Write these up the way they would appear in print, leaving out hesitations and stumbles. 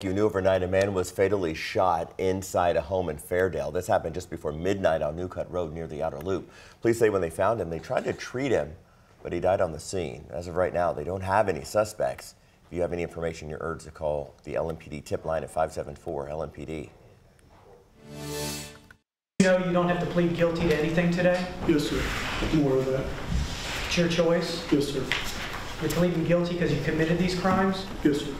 You knew overnight a man was fatally shot inside a home in Fairdale. This happened just before midnight on New Cut Road near the Outer Loop. Police say when they found him, they tried to treat him, but he died on the scene. As of right now, they don't have any suspects. If you have any information, you're urged to call the LMPD tip line at 574-LMPD. You know you don't have to plead guilty to anything today? Yes, sir. I'm aware of that. It's your choice? Yes, sir. You're pleading guilty because you committed these crimes? Yes, sir.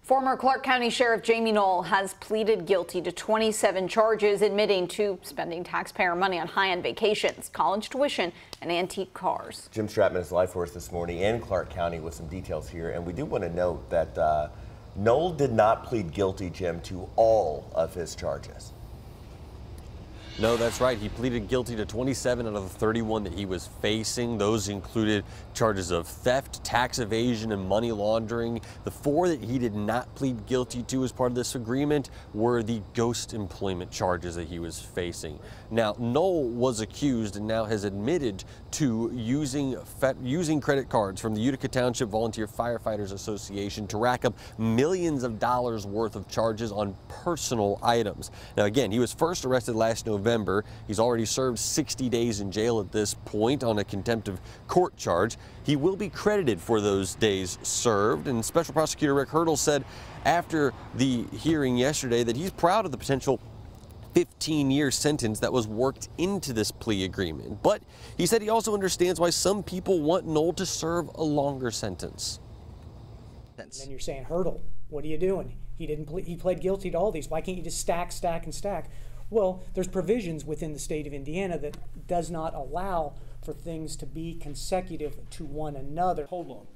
Former Clark County Sheriff Jamie Knoll has pleaded guilty to 27 charges, admitting to spending taxpayer money on high-end vacations, college tuition, and antique cars. Jim Stratman is live for us this morning in Clark County with some details here. And we do want to note that Knoll did not plead guilty, Jim, to all of his charges. No, that's right. He pleaded guilty to 27 out of the 31 that he was facing. Those included charges of theft, tax evasion, and money laundering. The 4 that he did not plead guilty to as part of this agreement were the ghost employment charges that he was facing. Now, Knoll was accused and now has admitted to using credit cards from the Utica Township Volunteer Firefighters Association to rack up millions of dollars worth of charges on personal items. Now, again, he was first arrested last November. He's already served 60 days in jail at this point on a contempt of court charge. He will be credited for those days served, and Special Prosecutor Rick Hurdle said after the hearing yesterday that he's proud of the potential 15-year sentence that was worked into this plea agreement. But he said he also understands why some people want Knoll to serve a longer sentence. And then you're saying, Hurdle, what are you doing? He pled guilty to all these. Why can't you just stack, stack, and stack? Well, there's provisions within the state of Indiana that does not allow for things to be consecutive to one another. Hold on.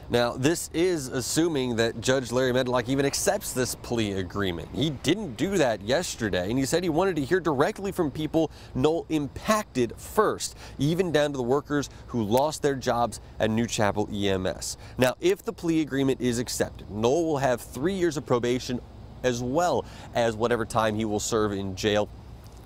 Now, this is assuming that Judge Larry Medlock even accepts this plea agreement. He didn't do that yesterday, and he said he wanted to hear directly from people Knoll impacted first, even down to the workers who lost their jobs at New Chapel EMS. Now, if the plea agreement is accepted, Knoll will have 3 years of probation as well as whatever time he will serve in jail.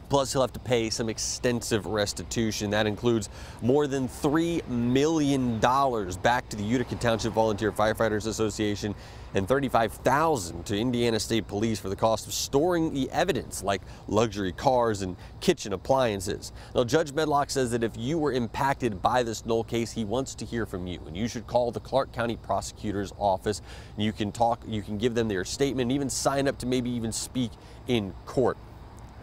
Plus, he'll have to pay some extensive restitution. That includes more than $3 million back to the Utica Township Volunteer Firefighters Association and $35,000 to Indiana State Police for the cost of storing the evidence like luxury cars and kitchen appliances. Now, Judge Medlock says that if you were impacted by this Knoll case, he wants to hear from you, and you should call the Clark County Prosecutor's Office. You can give them their statement, and even sign up to maybe even speak in court.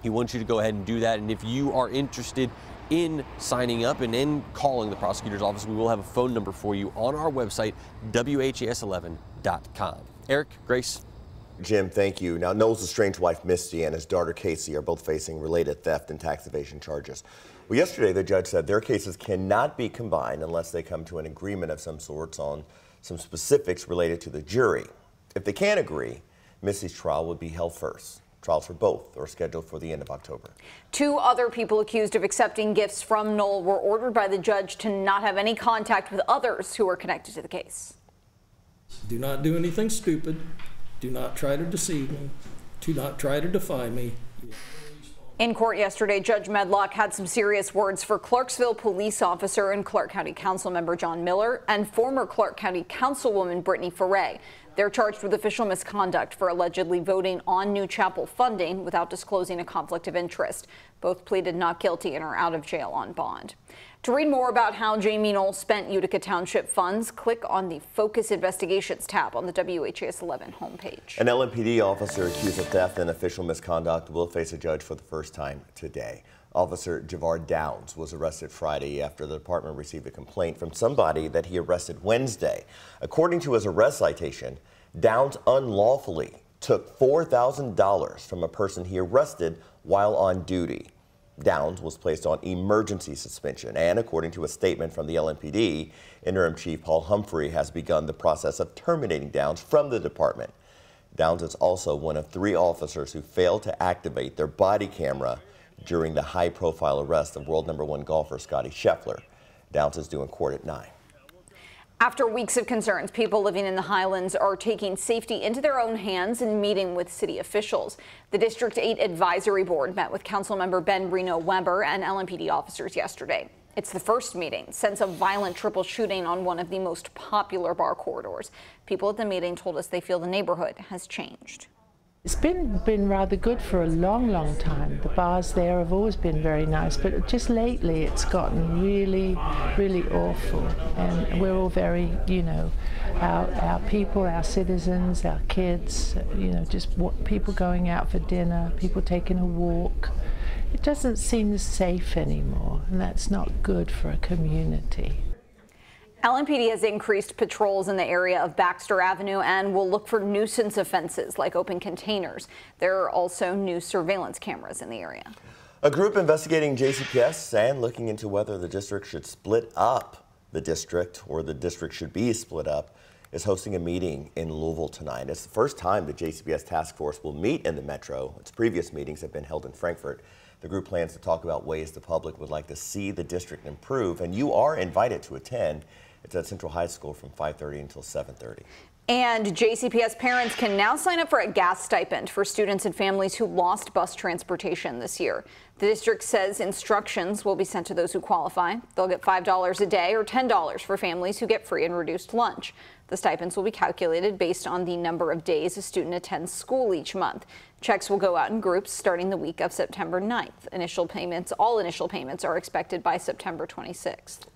He wants you to go ahead and do that, and if you are interested in signing up and in calling the prosecutor's office, we will have a phone number for you on our website, WHAS11.com. Eric, Grace. Jim, thank you. Now, Knoll's estranged wife, Misty, and his daughter, Casey, are both facing related theft and tax evasion charges. Well, yesterday, the judge said their cases cannot be combined unless they come to an agreement of some sorts on some specifics related to the jury. If they can't agree, Misty's trial would be held first. Trials for both are scheduled for the end of October. 2 other people accused of accepting gifts from Knoll were ordered by the judge to not have any contact with others who are connected to the case. Do not do anything stupid. Do not try to deceive me. Do not try to defy me. In court yesterday, Judge Medlock had some serious words for Clarksville police officer and Clark County Council member John Miller and former Clark County Councilwoman Brittany Foray. They're charged with official misconduct for allegedly voting on New Chapel funding without disclosing a conflict of interest. Both pleaded not guilty and are out of jail on bond. To read more about how Jamie Knoll spent Utica Township funds, click on the Focus Investigations tab on the WHAS11 homepage. An LMPD officer accused of theft and official misconduct will face a judge for the first time today. Officer Javar Downs was arrested Friday after the department received a complaint from somebody that he arrested Wednesday. According to his arrest citation, Downs unlawfully took $4,000 from a person he arrested while on duty. Downs was placed on emergency suspension, and according to a statement from the LMPD, Interim Chief Paul Humphrey has begun the process of terminating Downs from the department. Downs is also one of 3 officers who failed to activate their body camera during the high-profile arrest of world #1 golfer Scottie Scheffler. Downs is due in court at 9. After weeks of concerns, people living in the Highlands are taking safety into their own hands and meeting with city officials. The District 8 Advisory Board met with Councilmember Ben Reno Weber and LMPD officers yesterday. It's the first meeting since a violent triple shooting on one of the most popular bar corridors. People at the meeting told us they feel the neighborhood has changed. It's been rather good for a long time. The bars there have always been very nice, but just lately it's gotten really awful. And we're all very, our people, our citizens, our kids, just people going out for dinner, people taking a walk. It doesn't seem safe anymore, and that's not good for a community. LMPD has increased patrols in the area of Baxter Avenue and will look for nuisance offenses like open containers. There are also new surveillance cameras in the area. A group investigating JCPS and looking into whether the district should split up the district or the district should be split up is hosting a meeting in Louisville tonight. It's the first time the JCPS task force will meet in the metro. Its previous meetings have been held in Frankfort. The group plans to talk about ways the public would like to see the district improve, and you are invited to attend. It's at Central High School from 5:30 until 7:30. And JCPS parents can now sign up for a gas stipend for students and families who lost bus transportation this year. The district says instructions will be sent to those who qualify. They'll get $5 a day or $10 for families who get free and reduced lunch. The stipends will be calculated based on the number of days a student attends school each month. Checks will go out in groups starting the week of September 9th. All initial payments are expected by September 26th.